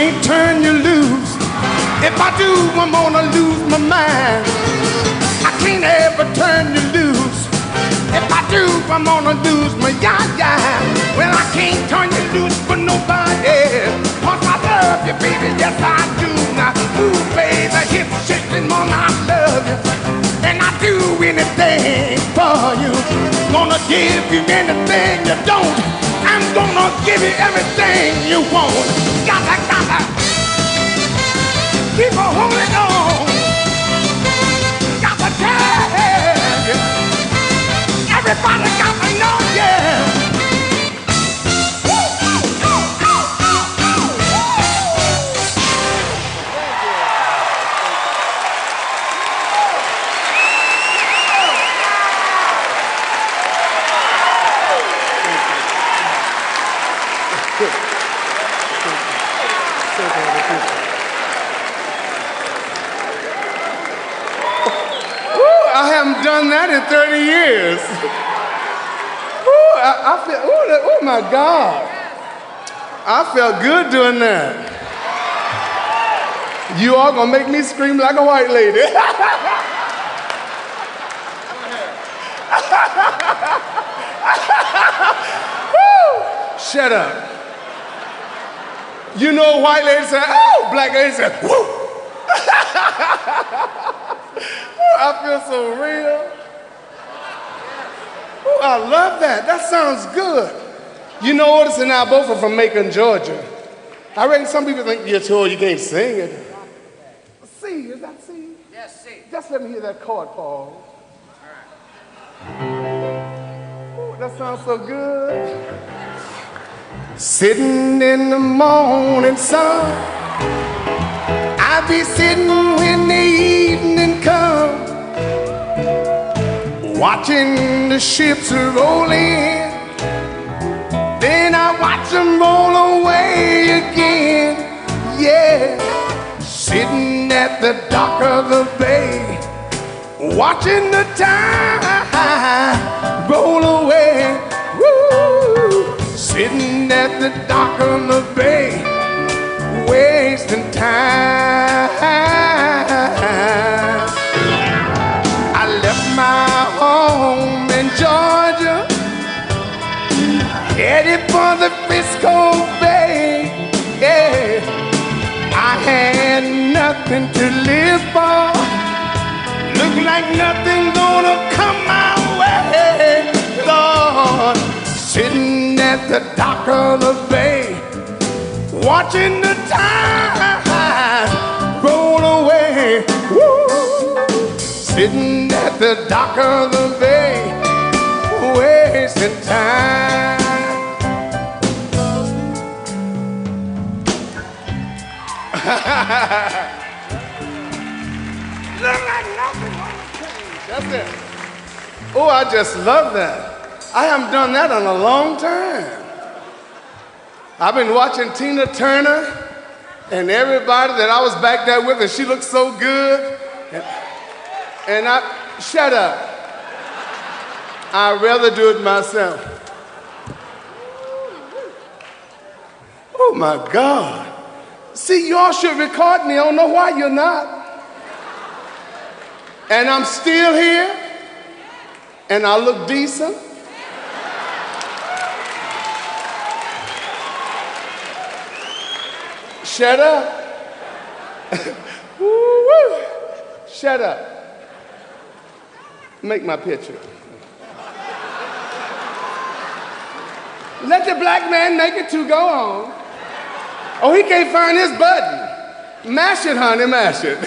can't turn you loose. If I do, I'm gonna lose my mind. I can't ever turn you loose. If I do, I'm gonna lose my ya-ya. Well, I can't turn you loose for nobody. 'Cause I love you, baby, yes I do. Now, ooh, baby, hip shaking, mom, I love you. And I do anything for you. Gonna give you anything you don't. I'm gonna give you everything you want. Gotta keep on holding on. Gotta tell you. Everybody got to know, yeah. I haven't done that in 30 years. I feel, oh my God. I felt good doing that. You all gonna make me scream like a white lady. Shut up. You know, white lady say, oh, black lady say, whoo. I feel so real. Oh, I love that. That sounds good. You know, Otis and I both are from Macon, Georgia. I reckon some people think you're too old, you can't sing it. C, is that C? Yes, C. Just let me hear that chord, Paul. All right. Ooh, that sounds so good. Sitting in the morning sun, I be sitting when the evening comes, watching the ships roll in, then I watch them roll away again. Yeah, sitting at the dock of the bay, watching the time roll away. Woo! Sitting at the dock of the bay, wasting time. I left my home in Georgia, headed for the Frisco Bay. Yeah, I had nothing to live for. Look like nothing gonna come my way, Lord. Sitting at the dock of the bay, watching the tide roll away. Woo! Sitting at the dock of the bay, wasting time. Look like nothing gonna change. That's it. Oh, I just love that. I haven't done that in a long time. I've been watching Tina Turner and everybody that I was back there with, and she looked so good. And I, shut up. I'd rather do it myself. Oh my God. See, y'all should record me. I don't know why you're not. And I'm still here, and I look decent. Shut up. Woo-woo. Shut up. Make my picture. Let the black man make it too. Go on. Oh, he can't find his button. Mash it, honey, mash it.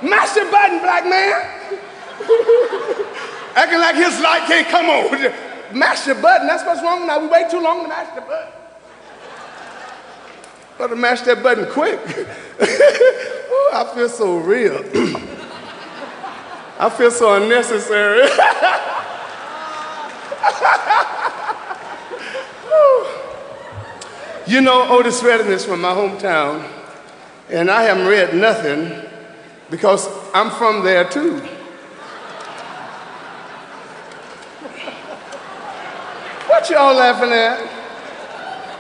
Mash the button, black man. Acting like his light can't come on. Mash the button. That's what's wrong now. We wait too long to mash the button. Better mash that button quick. Ooh, I feel so real. I feel so unnecessary. You know, Otis Redding is from my hometown, and I haven't read nothing because I'm from there too. What y'all laughing at?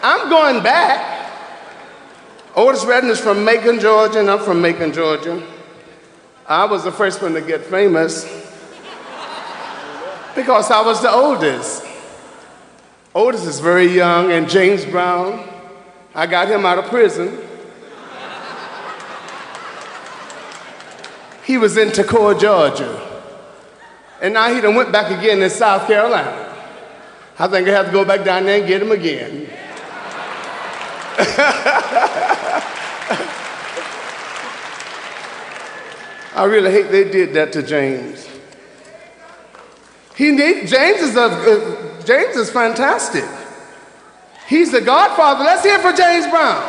I'm going back. Otis Redding is from Macon, Georgia, and I'm from Macon, Georgia. I was the first one to get famous because I was the oldest. Otis is very young, and James Brown, I got him out of prison. He was in Toccoa, Georgia. And now he done went back again in South Carolina. I think I have to go back down there and get him again. I really hate they did that to James. James is fantastic. He's the godfather. Let's hear it for James Brown.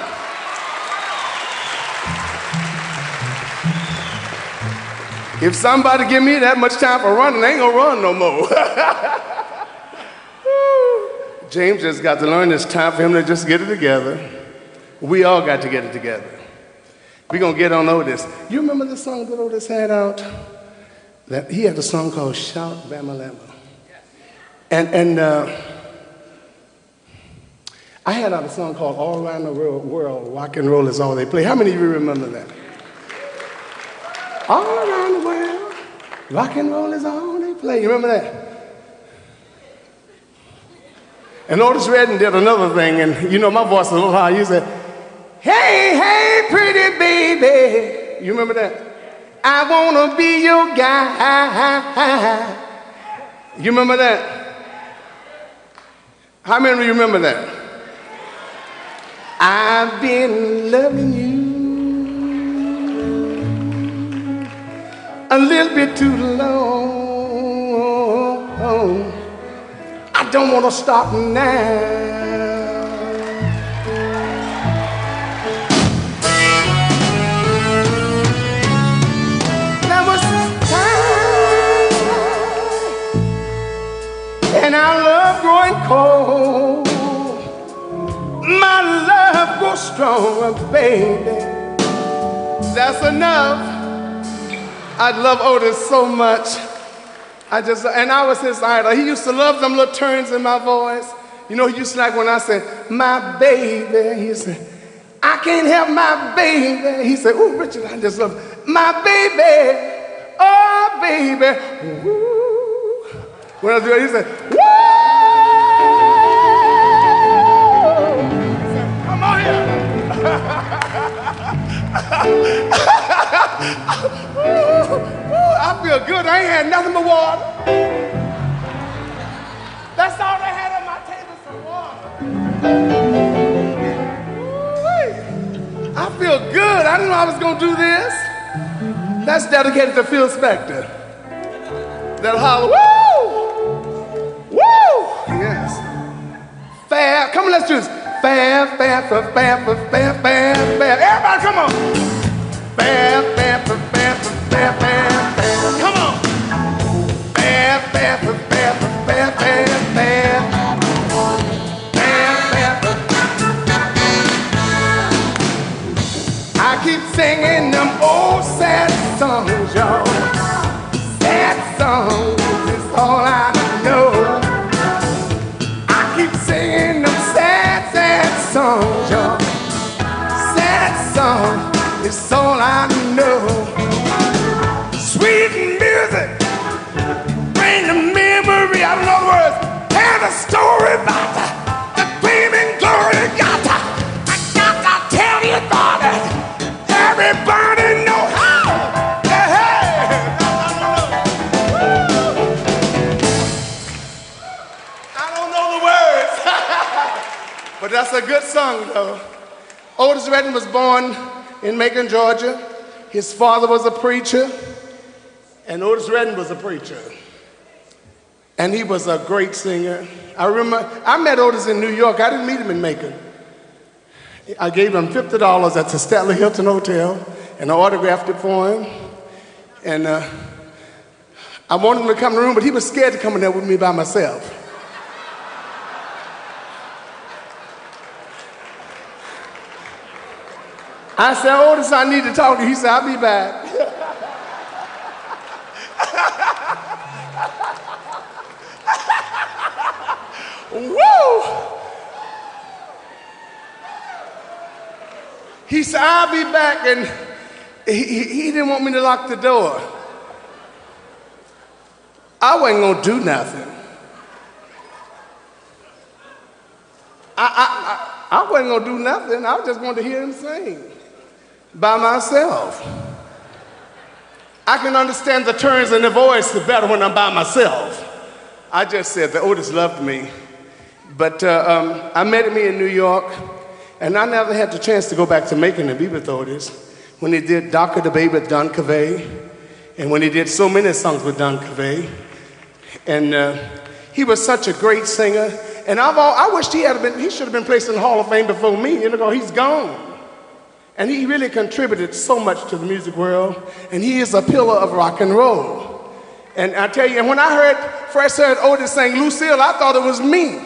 If somebody give me that much time for running, I ain't gonna run no more. James just got to learn it's time for him to just get it together. We all got to get it together. We're gonna get on Otis. You remember the song that Otis had out? He had a song called Shout Bama Lama. And I had out a song called All Around the World, Rock and Roll is All They Play. How many of you remember that? All around the world, rock and roll is all they play. You remember that? And Otis Redding did another thing, and you know my voice is a little high. He said, hey, hey, pretty baby. You remember that? I wanna be your guy. You remember that? How many of you remember that? I've been loving you a little bit too long. I don't want to stop now. There was time, and our love growing cold. My love grows stronger, baby. That's enough. I love Otis so much. And I was his idol. He used to love them little turns in my voice. You know, he used to like when I said, my baby. He said, I can't help my baby. He said, oh, Richard, I just love my baby. Oh, baby. Woo. When I do it, he said, woo. He said, come on here. I feel good. I ain't had nothing but water. That's all they had on my table, some water. I feel good. I didn't know I was going to do this. That's dedicated to Phil Spector. That'll holler, woo! Woo! Yes. Fair. Come on, let's do this. Fair, fair, fair, fair, fair, fair, fair, fair. Everybody, come on. Fair, fair, fair, fair, fair, fair, fair. Come on. Fair, fair, fair, fair, fair, fair, fair. Fair, fair, fair. I keep singing them old sad songs, y'all. Sad songs is all I know. I keep singing them sad, sad songs, y'all. Sad songs is all I know. Sweet music, bring the memory. I don't know the words. Tell the story about the gleaming glory. I gotta tell you about it. Everybody know how. Yeah, hey. I don't know the words, but that's a good song, though. Otis Redding was born in Macon, Georgia. His father was a preacher, and Otis Redding was a preacher. And he was a great singer. I remember, I met Otis in New York. I didn't meet him in Macon. I gave him $50 at the Statler Hilton Hotel, and I autographed it for him. And I wanted him to come in the room, but he was scared to come in there with me by myself. I said, Otis, I need to talk to you. He said, I'll be back. Woo! He said, I'll be back, and he didn't want me to lock the door. I wasn't gonna do nothing. I wasn't gonna do nothing. I just wanted to hear him sing by myself. I can understand the turns in the voice better when I'm by myself. I just said that Otis loved me, but I met him in New York, and I never had the chance to go back to Macon and be with Otis when he did Docker the Babe with Don Cavey, and when he did so many songs with Don Cavey. And he was such a great singer, and I wished he should have been placed in the Hall of Fame before me. You know, he's gone. And he really contributed so much to the music world, and he is a pillar of rock and roll. And I tell you, and when I first heard Otis sing Lucille, I thought it was me.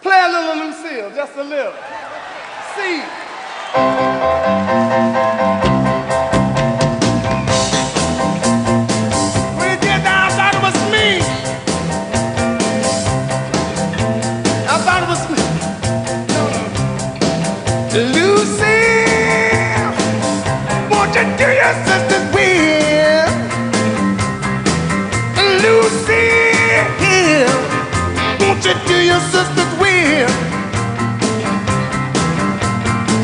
Play a little Lucille, just a little. See. When he did that, I thought it was me. I thought it was me. Lucille, won't you do your sister's will? Lucille, won't you do your sister's will?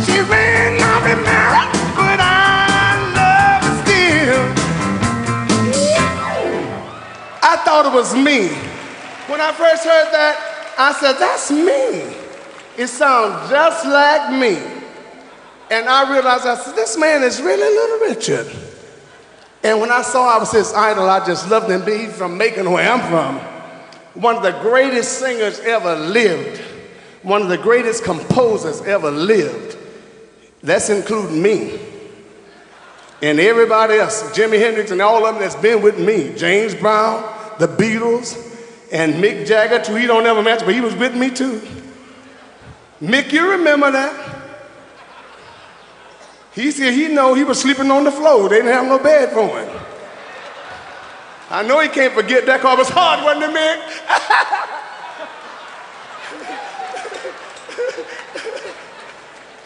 She may not be married, but I love her still. I thought it was me. When I first heard that, I said, that's me. It sounds just like me. And I realized, I said, this man is really Little Richard. And when I saw I was his idol, I just loved him. He's from Macon, where I'm from. One of the greatest singers ever lived. One of the greatest composers ever lived. That's including me. And everybody else, Jimi Hendrix and all of them that's been with me. James Brown, the Beatles, and Mick Jagger, too. He don't ever match, but he was with me too. Mick, you remember that? He said he was sleeping on the floor. They didn't have no bed for him. I know he can't forget that because it was hard, wasn't it, Mick?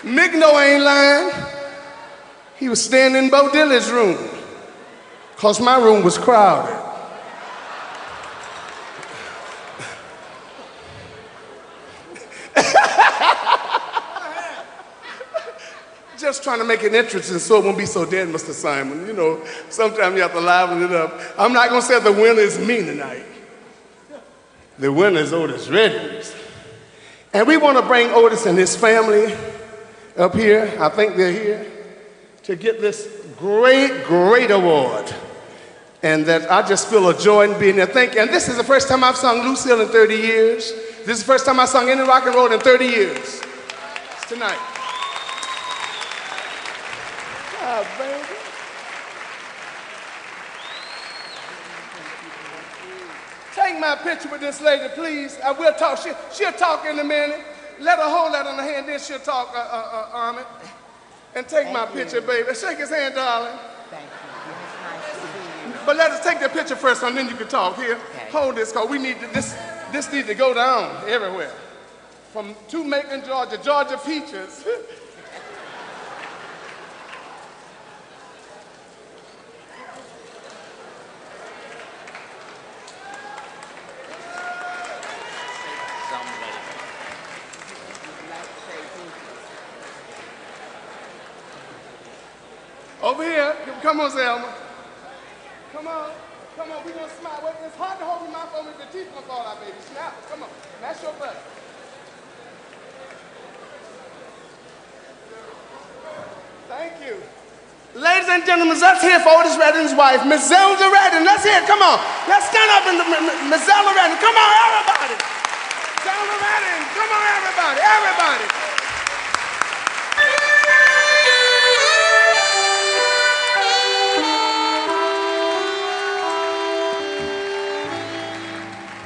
Mick know I ain't lying. He was staying in Bo Diddley's room because my room was crowded. Just trying to make it interesting so it won't be so dead, Mr. Simon. You know, sometimes you have to liven it up. I'm not going to say the winner is me tonight. The winner is Otis Redding. And we want to bring Otis and his family up here. I think they're here to get this great, great award. And that I just feel a joy in being there. And this is the first time I've sung Lucille in 30 years. This is the first time I sung any rock and roll in 30 years. It's tonight. Oh, baby. Take my picture with this lady, please. I will talk. She'll talk in a minute. Let her hold that on the hand, then she'll talk, Ahmed. And take my picture, baby. Shake his hand, darling. Thank you. It's nice to see you. But let us take the picture first, and then you can talk. Here, okay. Hold this, because we need this needs to go down everywhere. From to Macon, Georgia, Georgia Peaches. Over here, come on, Zelma. Come on, we're gonna smile. Wait, it's hard to hold your mouth over if your teeth gonna fall out, baby. Snap, come on, that's your butt. Thank you. Ladies and gentlemen, let's hear for Otis Redding's wife, Miss Zelda Redding. Let's hear it, come on. Let's stand up and Miss Zelda Redding. Come on, everybody. Zelda Redding, come on, everybody, everybody.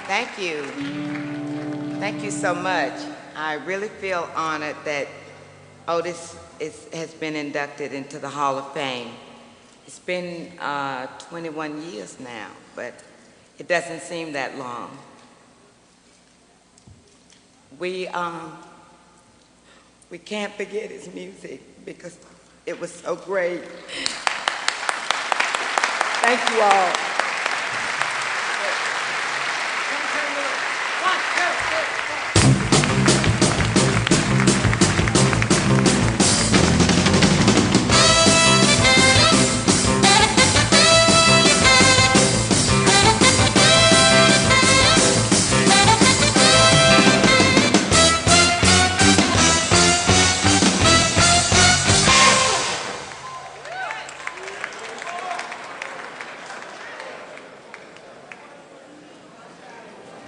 Thank you. Thank you so much. I really feel honored that Otis has been inducted into the Hall of Fame. It's been 21 years now, but it doesn't seem that long. We We can't forget his music because it was so great. Thank you all.